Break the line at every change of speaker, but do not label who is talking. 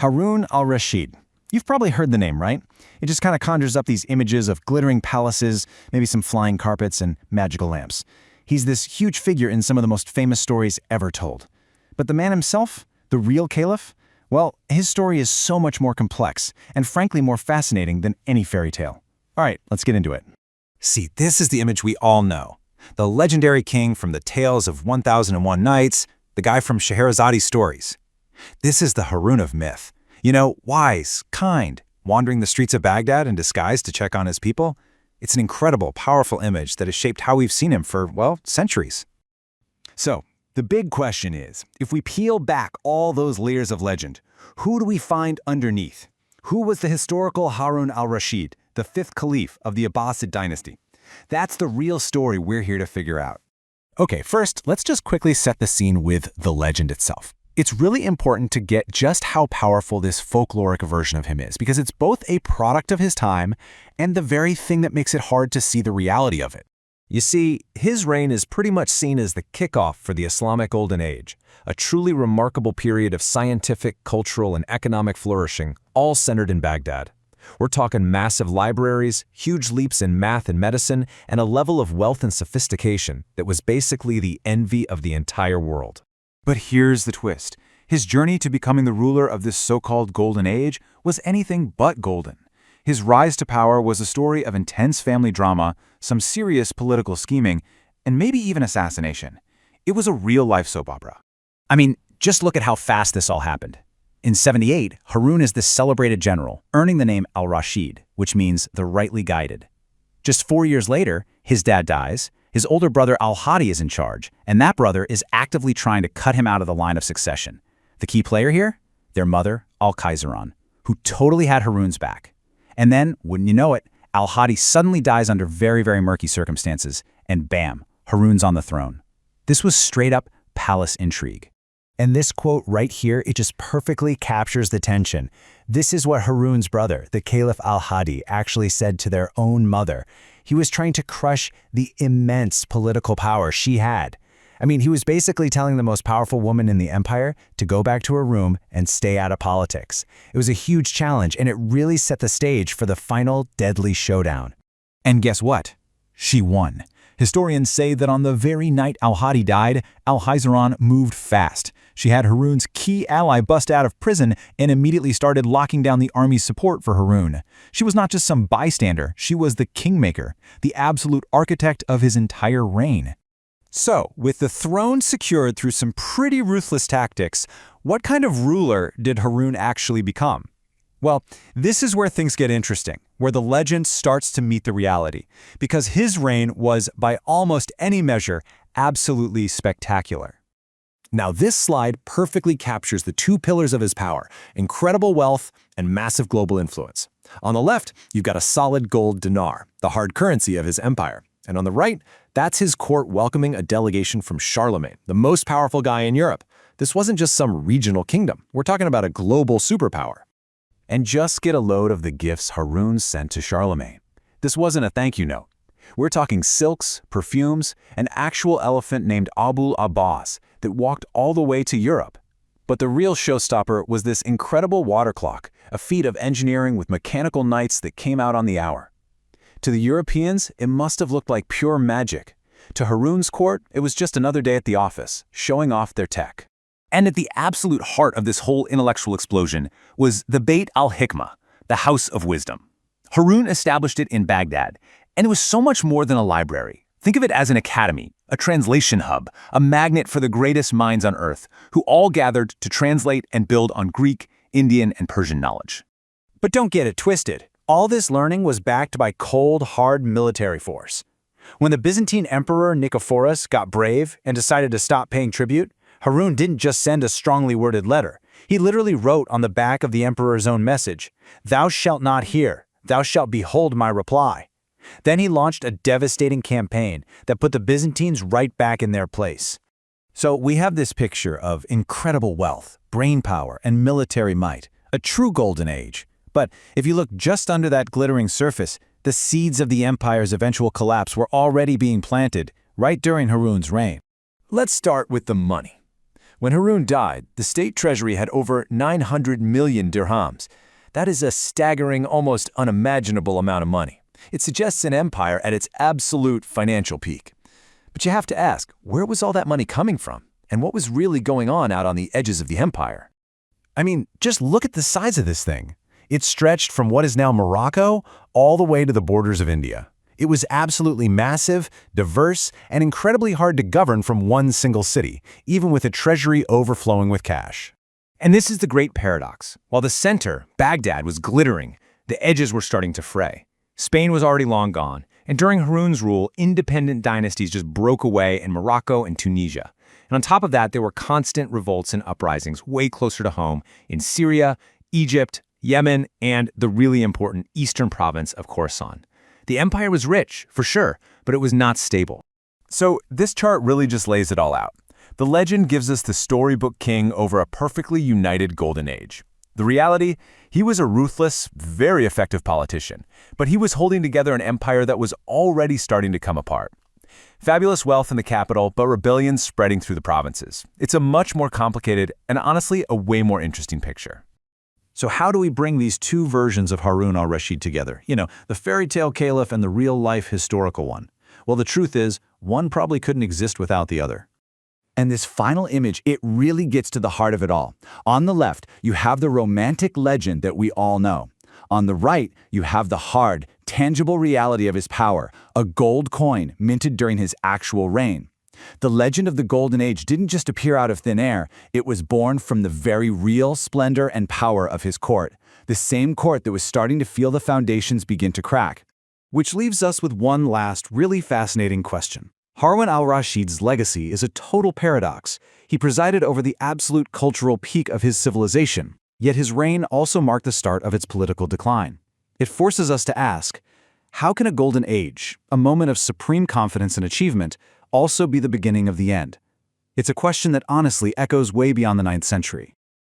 Harun al-Rashid. You've probably heard the name, right? It just kind of conjures up these images of glittering palaces, maybe some flying carpets and magical lamps. He's this huge figure in some of the most famous stories ever told. But the man himself, the real Caliph, well, his story is so much more complex and frankly more fascinating than any fairy tale. All right, let's get into it.
See, this is the image we all know. The legendary king from the tales of 1001 Nights, the guy from Scheherazades stories. This is the Harun of myth. You know, wise, kind, wandering the streets of Baghdad in disguise to check on his people. It's an incredible, powerful image that has shaped how we've seen him for, well, centuries.
So, the big question is, if we peel back all those layers of legend, who do we find underneath? Who was the historical Harun al-Rashid, the fifth Caliph of the Abbasid dynasty? That's the real story we're here to figure out.
Okay, first, let's just quickly set the scene with the legend itself. It's really important to get just how powerful this folkloric version of him is, because it's both a product of his time and the very thing that makes it hard to see the reality of it. You see, his reign is pretty much seen as the kickoff for the Islamic Golden Age, a truly remarkable period of scientific, cultural, and economic flourishing, all centered in Baghdad. We're talking massive libraries, huge leaps in math and medicine, and a level of wealth and sophistication that was basically the envy of the entire world.
But here's the twist. His journey to becoming the ruler of this so-called Golden Age was anything but golden. His rise to power was a story of intense family drama, some serious political scheming, and maybe even assassination. It was a real-life soap opera.
I mean, just look at how fast this all happened. In 78, Harun is this celebrated general, earning the name al-Rashid, which means the rightly guided. Just 4 years later, his dad dies, his older brother al-Hadi is in charge, and that brother is actively trying to cut him out of the line of succession. The key player here? Their mother, al-Khayzuran, who totally had Harun's back. And then, wouldn't you know it, al-Hadi suddenly dies under very, very murky circumstances, and bam, Harun's on the throne. This was straight-up palace intrigue. And this quote right here, it just perfectly captures the tension. This is what Harun's brother, the Caliph al-Hadi, actually said to their own mother. He was trying to crush the immense political power she had. I mean, he was basically telling the most powerful woman in the empire to go back to her room and stay out of politics. It was a huge challenge, and it really set the stage for the final deadly showdown.
And guess what? She won. Historians say that on the very night al-Hadi died, al-Khayzuran moved fast. She had Harun's key ally bust out of prison and immediately started locking down the army's support for Harun. She was not just some bystander, she was the kingmaker, the absolute architect of his entire reign.
So, with the throne secured through some pretty ruthless tactics, what kind of ruler did Harun actually become? Well, this is where things get interesting, where the legend starts to meet the reality, because his reign was, by almost any measure, absolutely spectacular. Now, this slide perfectly captures the two pillars of his power: incredible wealth and massive global influence. On the left, you've got a solid gold dinar, the hard currency of his empire. And on the right, that's his court welcoming a delegation from Charlemagne, the most powerful guy in Europe. This wasn't just some regional kingdom. We're talking about a global superpower. And just get a load of the gifts Harun sent to Charlemagne. This wasn't a thank you note. We're talking silks, perfumes, an actual elephant named Abul Abbas that walked all the way to Europe. But the real showstopper was this incredible water clock, a feat of engineering with mechanical knights that came out on the hour. To the Europeans, it must have looked like pure magic. To Harun's court, it was just another day at the office, showing off their tech. And at the absolute heart of this whole intellectual explosion was the Bayt al-Hikma, the House of Wisdom. Harun established it in Baghdad, and it was so much more than a library. Think of it as an academy, a translation hub, a magnet for the greatest minds on earth, who all gathered to translate and build on Greek, Indian, and Persian knowledge. But don't get it twisted. All this learning was backed by cold, hard military force. When the Byzantine Emperor Nicephorus got brave and decided to stop paying tribute, Harun didn't just send a strongly worded letter. He literally wrote on the back of the emperor's own message, "Thou shalt not hear, thou shalt behold my reply." Then he launched a devastating campaign that put the Byzantines right back in their place. So we have this picture of incredible wealth, brainpower, and military might, a true golden age. But if you look just under that glittering surface, the seeds of the empire's eventual collapse were already being planted right during Harun's reign. Let's start with the money.
When Harun died, the state treasury had over 900 million dirhams. That is a staggering, almost unimaginable amount of money. It suggests an empire at its absolute financial peak. But you have to ask, where was all that money coming from? And what was really going on out on the edges of the empire?
I mean, just look at the size of this thing. It stretched from what is now Morocco all the way to the borders of India. It was absolutely massive, diverse, and incredibly hard to govern from one single city, even with a treasury overflowing with cash.
And this is the great paradox. While the center, Baghdad, was glittering, the edges were starting to fray. Spain was already long gone, and during Harun's rule, independent dynasties just broke away in Morocco and Tunisia. And on top of that, there were constant revolts and uprisings way closer to home in Syria, Egypt, Yemen, and the really important eastern province of Khorasan. The empire was rich, for sure, but it was not stable.
So this chart really just lays it all out. The legend gives us the storybook king over a perfectly united golden age. The reality, he was a ruthless, very effective politician, but he was holding together an empire that was already starting to come apart. Fabulous wealth in the capital, but rebellions spreading through the provinces. It's a much more complicated and honestly a way more interesting picture.
So how do we bring these two versions of Harun al-Rashid together? The fairy tale caliph and the real-life historical one. Well, the truth is, one probably couldn't exist without the other.
And this final image, it really gets to the heart of it all. On the left, you have the romantic legend that we all know. On the right, you have the hard, tangible reality of his power, a gold coin minted during his actual reign. The legend of the Golden Age didn't just appear out of thin air, it was born from the very real splendor and power of his court, the same court that was starting to feel the foundations begin to crack.
Which leaves us with one last, really fascinating question. Harun al-Rashid's legacy is a total paradox. He presided over the absolute cultural peak of his civilization, yet his reign also marked the start of its political decline. It forces us to ask, how can a golden age, a moment of supreme confidence and achievement, also be the beginning of the end? It's a question that honestly echoes way beyond the 9th century.